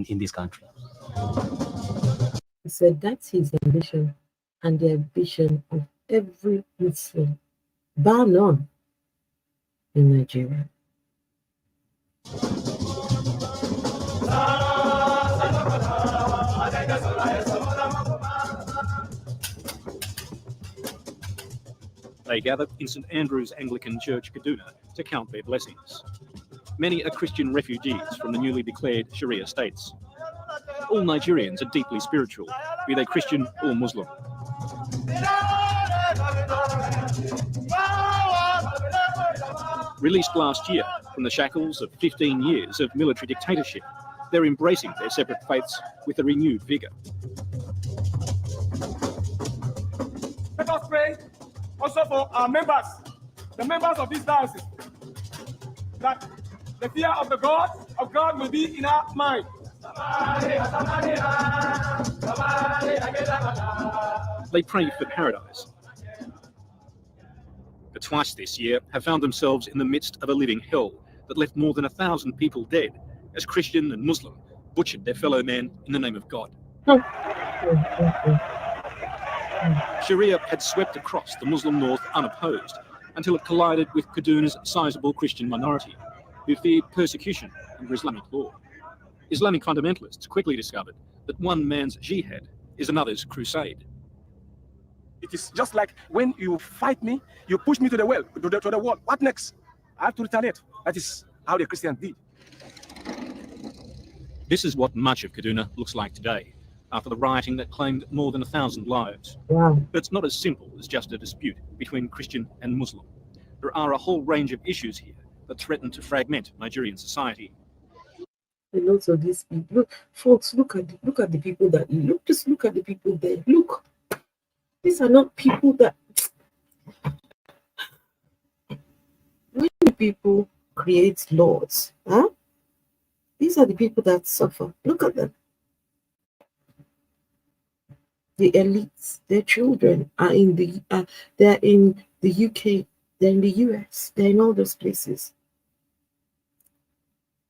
in this country. He said that's his ambition and the ambition of every Muslim, bar none, in Nigeria. They gather in St Andrew's Anglican Church, Kaduna, to count their blessings. Many are Christian refugees from the newly declared Sharia states. All Nigerians are deeply spiritual, be they Christian or Muslim. Released last year from the shackles of 15 years of military dictatorship, they're embracing their separate faiths with a renewed vigour. Let us pray also for our members, the members of this diocese, that the fear of the God of God will be in our mind. They pray for paradise, but twice this year have found themselves in the midst of a living hell that left more than 1,000 people dead as Christian and Muslim butchered their fellow man in the name of God. Sharia had swept across the Muslim north unopposed until it collided with Kaduna's sizable Christian minority, who feared persecution under Islamic law. Islamic fundamentalists quickly discovered that one man's jihad is another's crusade. It is just like when you fight me, you push me to the well, to the wall. What next? I have to retaliate. That is how the Christians did. This is what much of Kaduna looks like today, after the rioting that claimed more than 1,000 lives. Wow. But it's not as simple as just a dispute between Christian and Muslim. There are a whole range of issues here that threaten to fragment Nigerian society. A lot of these people, look, folks, look at the people that look. Just look at the people there. Look, these are not people that. When the people create laws, huh? These are the people that suffer. Look at them. The elites, their children are in the. They're in the UK. They're in the US. They're in all those places.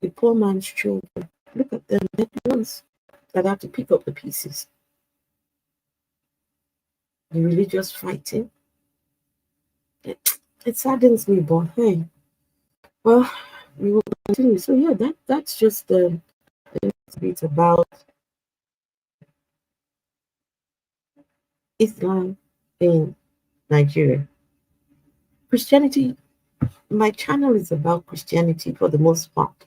The poor man's children. Look at them. They're the ones that have to pick up the pieces. The religious fighting. It saddens me, but hey, well, we will continue. So yeah, that's just a bit about Islam in Nigeria. Christianity. My channel is about Christianity for the most part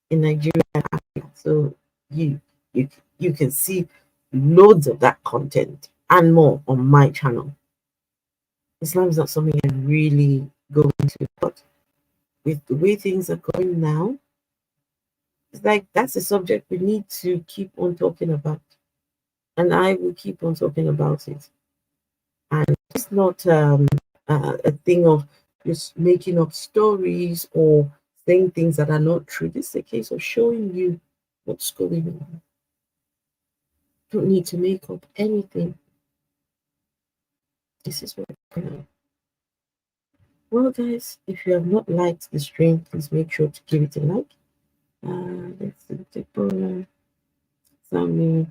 in Nigeria and Africa. So you can see loads of that content and more on my channel. Islam is not something I really go into, but with the way things are going now, it's like that's a subject we need to keep on talking about, and I will keep on talking about it. And it's not a thing of just making up stories or saying things that are not true. This is a case of showing you what's going on. Don't need to make up anything. This is what's going on. Well, guys, if you have not liked the stream, please make sure to give it a like. Let's see, Deborah, Sammy,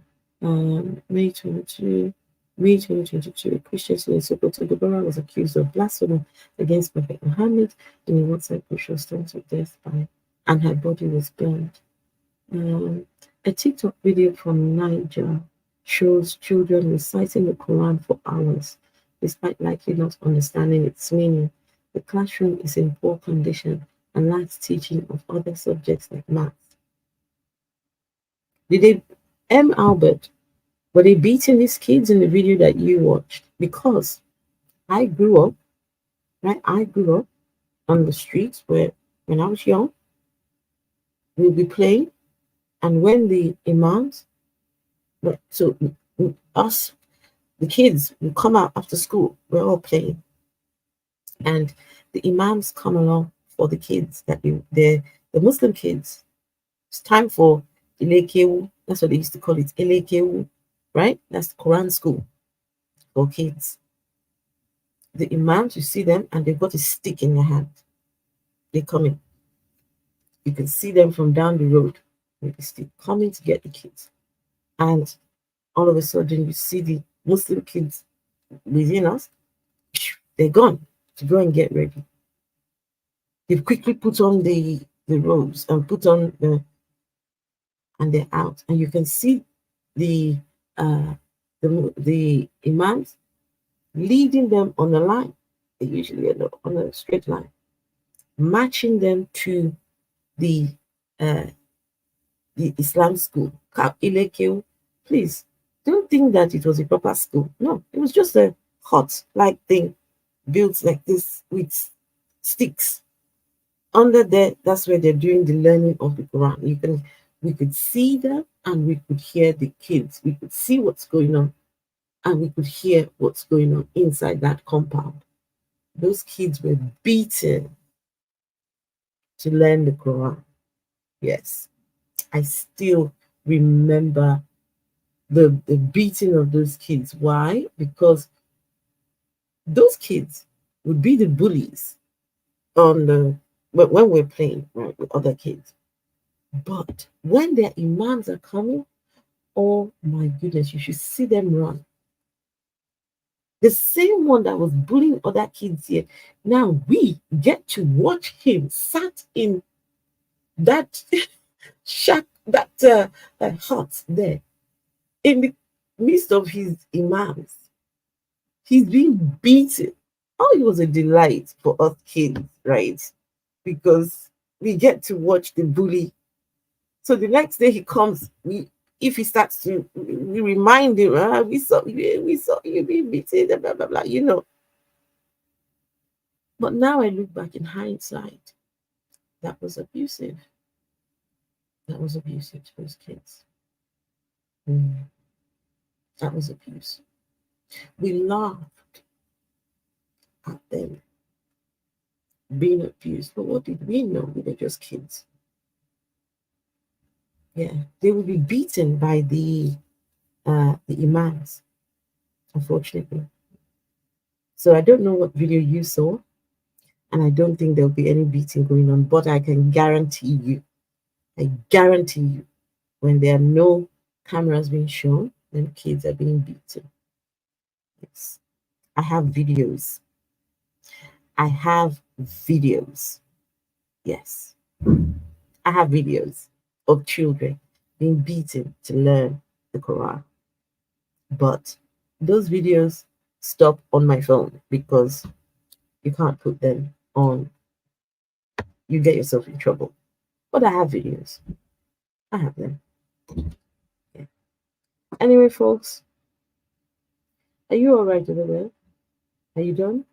May 2022, Christians in Sokoto, Deborah was accused of blasphemy against Prophet Muhammad in a WhatsApp which was stoned to death and her body was burned. A TikTok video from Niger shows children reciting the Quran for hours, despite likely not understanding its meaning. The classroom is in poor condition and lacks teaching of other subjects like maths. Albert, were they beating these kids in the video that you watched? Because I grew up, right? I grew up on the streets where, when I was young, we'll be playing, and when the imams, so us, the kids, will come out after school, we're all playing, and the imams come along for the kids the Muslim kids. It's time for Ilekewu. That's what they used to call it, Ilekewu, right? That's the Quran school for kids. The imams, you see them, and they've got a stick in their hand. They're coming. You can see them from down the road with the stick coming to get the kids. And all of a sudden, you see the Muslim kids within us. They're gone to go and get ready. They've quickly put on the robes and put on and they're out. And you can see the imams leading them on the line. they're usually on a straight line, matching them to the uh, the Islam school, Ilekeu. Please don't think that it was a proper school. No, it was just a hut like thing built like this with sticks. Under there, that's where they're doing the learning of the Quran. We could see them and we could hear the kids. We could see what's going on and we could hear what's going on inside that compound. Those kids were beaten to learn the Quran. Yes, I still remember the beating of those kids. Why? Because those kids would be the bullies on the when we're playing, right, with other kids. But when their imams are coming, oh my goodness, you should see them run. The same one that was bullying other kids here, now we get to watch him sat in that shack, that hut there, in the midst of his imams. He's being beaten. Oh, it was a delight for us kids, right? Because we get to watch the bully. So the next day he comes, if he starts to, we remind him, we saw you being beaten, blah blah blah, you know. But now I look back in hindsight, that was abusive. That was abusive to those kids. That was abuse. We laughed at them being abused, but what did we know? We were just kids. Yeah, they will be beaten by the imams, unfortunately. So I don't know what video you saw, and I don't think there'll be any beating going on, but I can guarantee you, when there are no cameras being shown, then kids are being beaten. Yes. I have videos. I have videos. Yes. I have videos of children being beaten to learn the Quran. But those videos stop on my phone because you can't put them on. You get yourself in trouble. But I have videos. I have them. Yeah. Anyway, folks, are you all right over there? Are you done?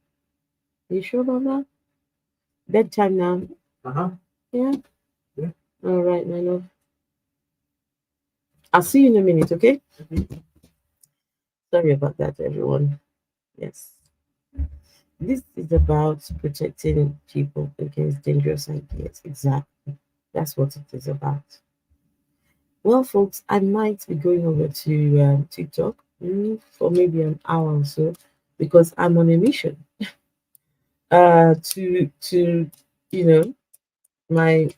Are you sure about that? Bedtime now. Yeah. Yeah. All right, my love. I'll see you in a minute, okay? Sorry about that, everyone. Yes. This is about protecting people against dangerous ideas. Exactly. That's what it is about. Well, folks, I might be going over to TikTok for maybe an hour or so because I'm on a mission to you know my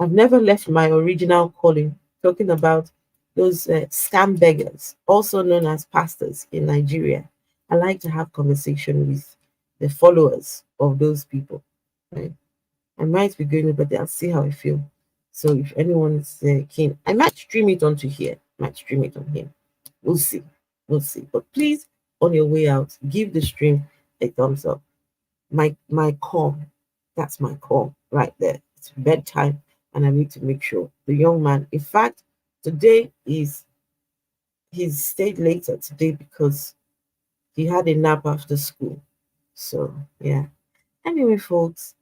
I've never left my original calling, talking about those scam beggars, also known as pastors in Nigeria. I like to have conversation with the followers of those people. Right? I might be going over there. I'll see how I feel. So if anyone's keen, I might stream it onto here. Might stream it on here. We'll see. We'll see. But please, on your way out, give the stream a thumbs up. My call, that's my call right there. It's bedtime, and I need to make sure the young man. In fact, today is he's stayed later today because he had a nap after school. So yeah. Anyway, folks,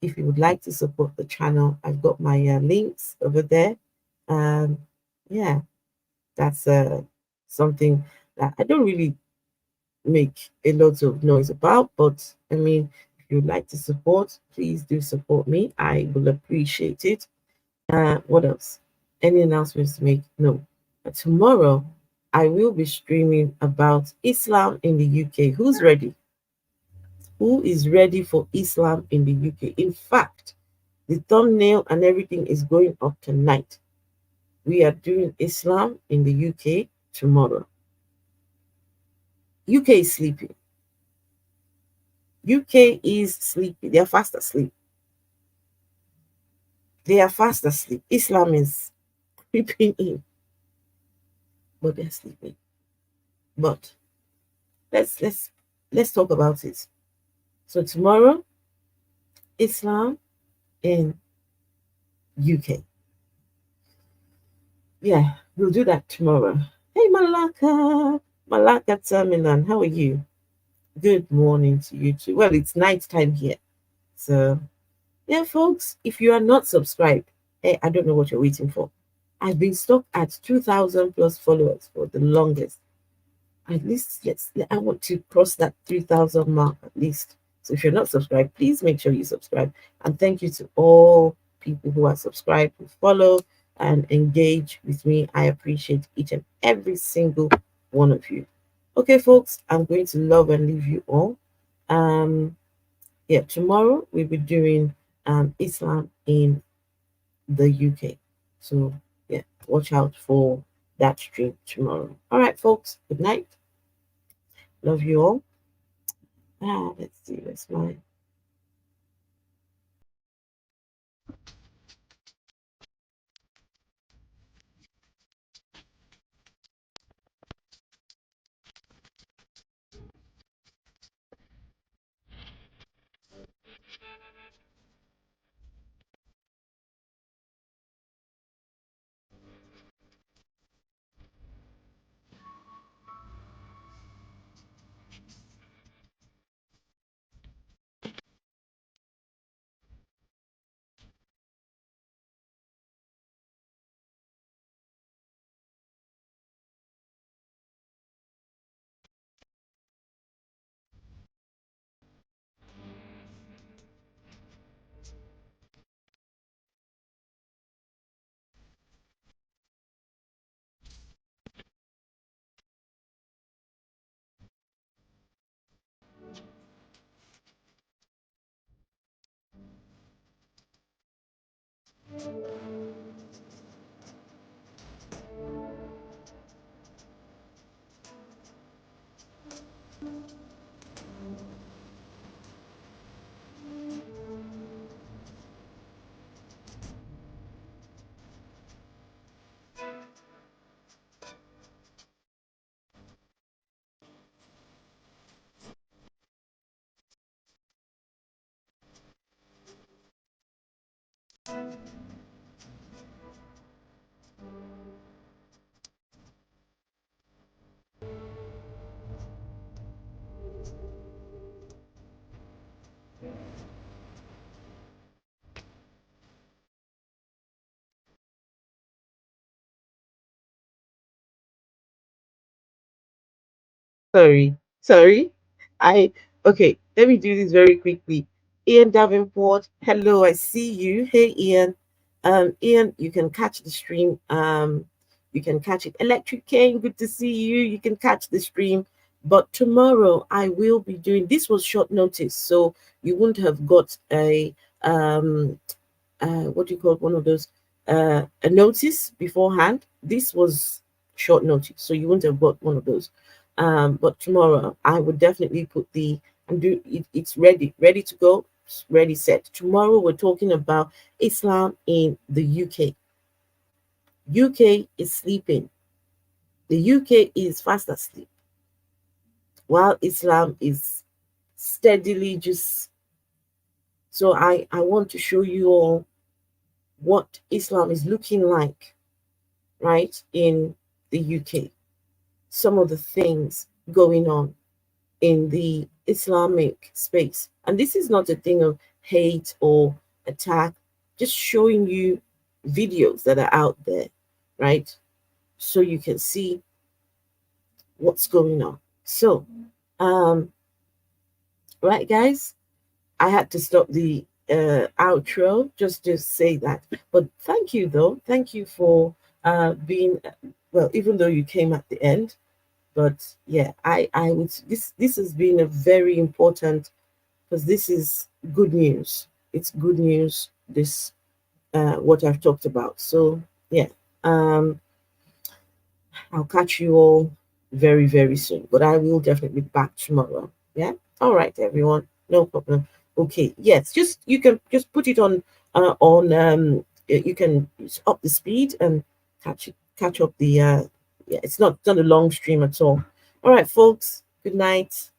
if you would like to support the channel, I've got my links over there. Um, yeah, that's something that I don't really make a lot of noise about, but I mean, if you'd like to support, please do support me. I will appreciate it. What else? Any announcements to make? No. But tomorrow, I will be streaming about Islam in the UK. Who's ready? Who is ready for Islam in the UK? In fact, the thumbnail and everything is going up tonight. We are doing Islam in the UK tomorrow. UK is sleeping. UK is sleepy. They are fast asleep. They are fast asleep. Islam is creeping in, but they're sleeping. But let's talk about it. So tomorrow, Islam in UK. Yeah, we'll do that tomorrow. Hey, Malaka Terminan, how are you? Good morning to you too. Well, it's night time here. So, yeah, folks, if you are not subscribed, hey, I don't know what you're waiting for. I've been stuck at 2,000 plus followers for the longest. At least, yes, I want to cross that 3,000 mark at least. So if you're not subscribed, please make sure you subscribe. And thank you to all people who are subscribed, who follow and engage with me. I appreciate each and every single one of you. Okay, folks, I'm going to love and leave you all. Yeah, tomorrow we'll be doing Islam in the UK. So yeah, watch out for that stream tomorrow. All right, folks, good night. Love you all. Let's see, where's my sorry. I okay, let me do this very quickly. Ian Davenport, hello, I see you. Hey Ian. Ian, you can catch the stream. You can catch it. Electric Kane, good to see you. You can catch the stream. But tomorrow I will be doing this was short notice, so you wouldn't have got a what do you call it, one of those a notice beforehand. This was short notice, so you wouldn't have got one of those. But tomorrow I would definitely put the and do it, it's ready to go, ready set. Tomorrow we're talking about Islam in the UK. UK is sleeping. The UK is fast asleep while Islam is steadily just. So I want to show you all what Islam is looking like, right, in the UK. Some of the things going on in the Islamic space. And this is not a thing of hate or attack, just showing you videos that are out there, right? So you can see what's going on. So, um, right, guys, I had to stop the outro just to say that. But thank you, though. Thank you for being, well, even though you came at the end. But yeah, I would, this has been a very important, because this is good news. It's good news, this what I've talked about. So yeah, um I'll catch you all very, very soon. But I will definitely be back tomorrow. Yeah. All right, everyone. No problem. Okay. Yes. Just you can just put it on you can up the speed and catch up the yeah. It's not a long stream at all. All right, folks. Good night.